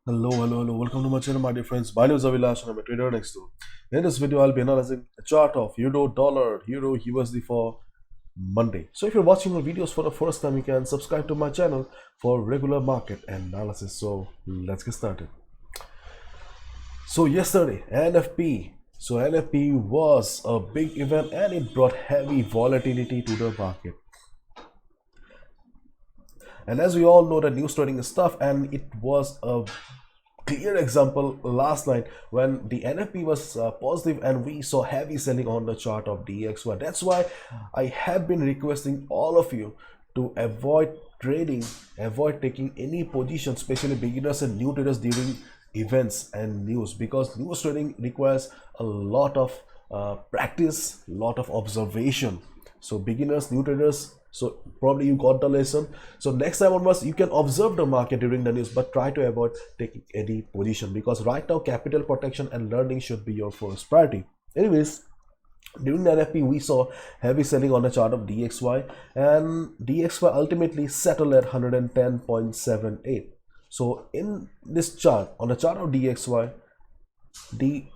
Hello. Welcome to my channel, my dear friends. My name is Avilash and I'm a trader next door. In this video, I'll be analyzing a chart of Euro, Dollar, Euro, USD for Monday. So if you're watching my videos for the first time, you can subscribe to my channel for regular market analysis. So let's get started. So yesterday, NFP. So NFP was a big event and it brought heavy volatility to the market. And as we all know, the news trading is tough, and it was a clear example last night when the NFP was positive and we saw heavy selling on the chart of DXY. That's why I have been requesting all of you to avoid trading, avoid taking any position, especially beginners and new traders during events and news, because news trading requires a lot of practice, lot of observation. So beginners, new traders, so probably you got the lesson. So next time onwards, you can observe the market during the news, but try to avoid taking any position, because right now capital protection and learning should be your first priority. Anyways, during the NFP, we saw heavy selling on the chart of DXY, and DXY ultimately settled at 110.78. So in this chart, on the chart of DXY, the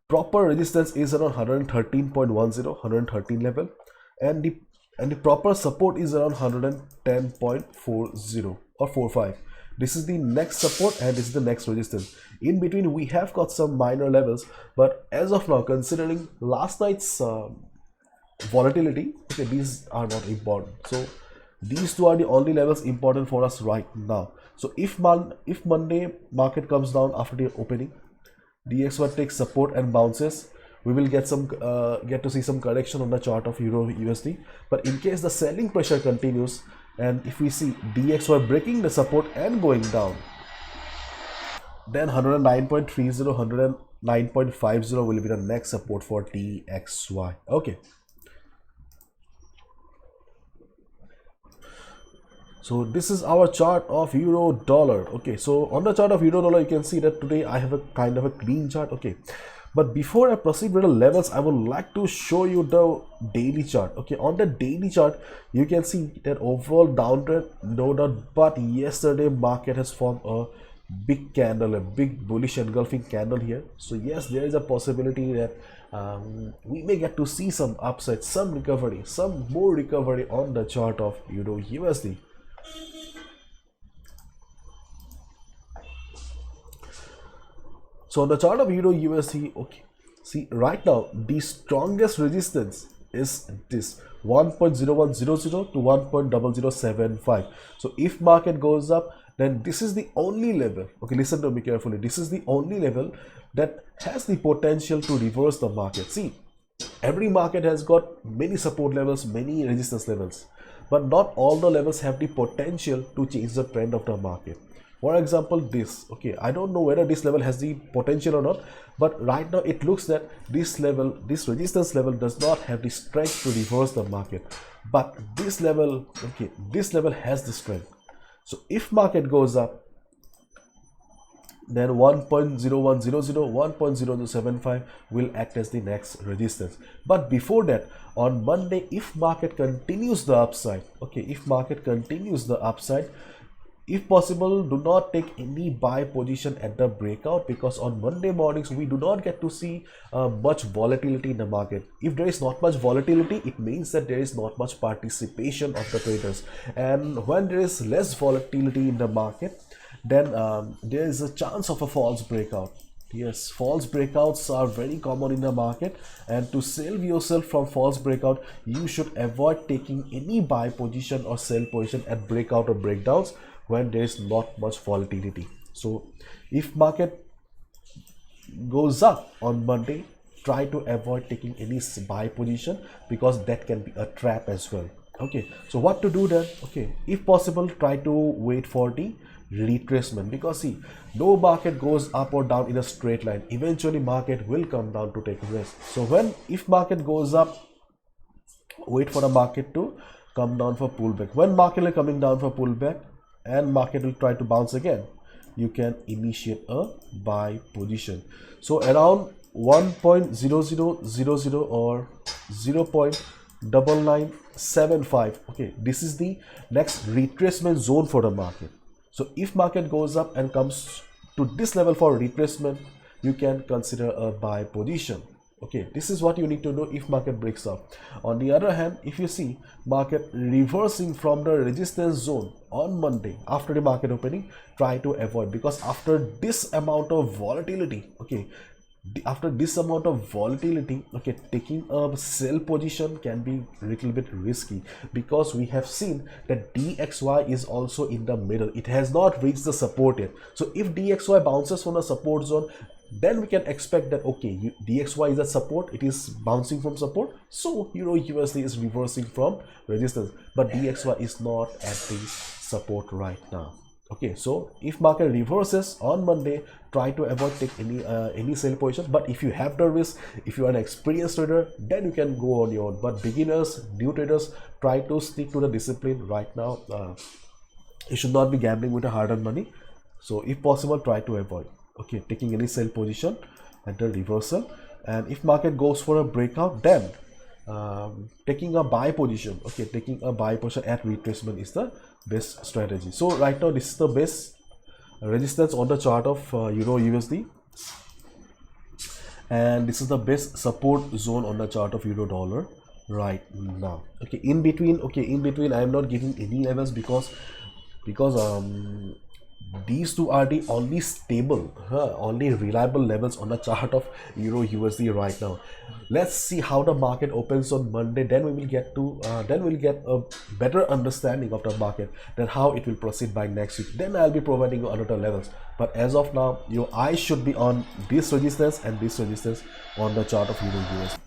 proper resistance is around 113.10, 113 level, and the proper support is around 110.40 or 45. This is the next support and this is the next resistance. In between, we have got some minor levels, but as of now, considering last night's volatility, okay, these are not important. So these two are the only levels important for us right now. So if Monday market comes down after the opening, DXY takes support and bounces, we will get to see some correction on the chart of Euro USD. But in case the selling pressure continues, and if we see DXY breaking the support and going down, then 109.30, 109.50 will be the next support for DXY. Okay. So this is our chart of Euro Dollar. Okay, so on the chart of Euro Dollar, you can see that today I have a kind of a clean chart. Okay, but before I proceed with the levels, I would like to show you the daily chart. Okay, on the daily chart, you can see that overall downtrend, no doubt, but yesterday market has formed a big candle, a big bullish engulfing candle here. So yes, there is a possibility that we may get to see some upside, some recovery, some more recovery on the chart of Euro USD. So on the chart of Euro USD, okay, see right now the strongest resistance is this 1.0100 to 1.0075. So if market goes up, then this is the only level. Okay, listen to me carefully. This is the only level that has the potential to reverse the market. See, every market has got many support levels, many resistance levels, but not all the levels have the potential to change the trend of the market. For example, this, okay, I don't know whether this level has the potential or not, but right now it looks that this level, this resistance level, does not have the strength to reverse the market. But this level, okay, this level has the strength. So if market goes up, then 1.0100, 1.0075 will act as the next resistance. But before that, on Monday, if market continues the upside, okay, if market continues the upside, if possible, do not take any buy position at the breakout, because on Monday mornings we do not get to see much volatility in the market. If there is not much volatility, it means that there is not much participation of the traders, and when there is less volatility in the market, then there is a chance of a false breakout. Yes, false breakouts are very common in the market, and to save yourself from false breakout, you should avoid taking any buy position or sell position at breakout or breakdowns when there is not much volatility. So if market goes up on Monday, try to avoid taking any buy position, because that can be a trap as well. Okay, so what to do then? Okay, if possible, try to wait for the retracement, because see, no market goes up or down in a straight line. Eventually market will come down to take a rest. So if market goes up, wait for the market to come down for pullback. When market is coming down for pullback and market will try to bounce again, you can initiate a buy position. So around 1.0000 or 0.9975, okay, this is the next retracement zone for the market. So if market goes up and comes to this level for retracement, you can consider a buy position. Okay, this is what you need to know if market breaks up. On the other hand, if you see market reversing from the resistance zone on Monday after the market opening, try to avoid, because after this amount of volatility, okay, okay, taking a sell position can be a little bit risky, because we have seen that DXY is also in the middle. It has not reached the support yet. So if DXY bounces from the support zone, then we can expect that, okay, DXY is a support, it is bouncing from support, so Euro USD is reversing from resistance, but DXY is not at the support right now. Okay, so if market reverses on Monday, try to avoid take any sell positions. But if you have the risk, if you are an experienced trader, then you can go on your own. But beginners, new traders, try to stick to the discipline right now. You should not be gambling with a hard-earned money. So if possible, try to avoid, okay, taking any sell position at the reversal. And if market goes for a breakout, then taking a buy position, okay, taking a buy position at retracement is the best strategy. So right now, this is the best resistance on the chart of Euro USD, and this is the best support zone on the chart of Euro dollar right now. Okay, in between I am not giving any levels, because these two are the only stable, only reliable levels on the chart of Euro USD right now. Let's see how the market opens on Monday. Then we will get to a better understanding of the market, then how it will proceed by next week. Then I'll be providing you another levels. But as of now, your eyes should be on this resistance and this resistance on the chart of Euro USD.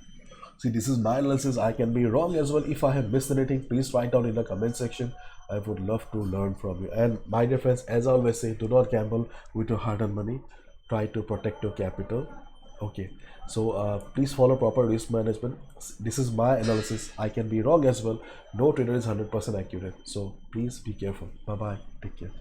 See, this is my analysis. I can be wrong as well. If I have missed anything, please write down in the comment section. I would love to learn from you. And my dear friends, as I always say, do not gamble with your hard-earned money. Try to protect your capital. Okay, so please follow proper risk management. This is my analysis. I can be wrong as well. No trader is 100% accurate. So please be careful. Bye-bye. Take care.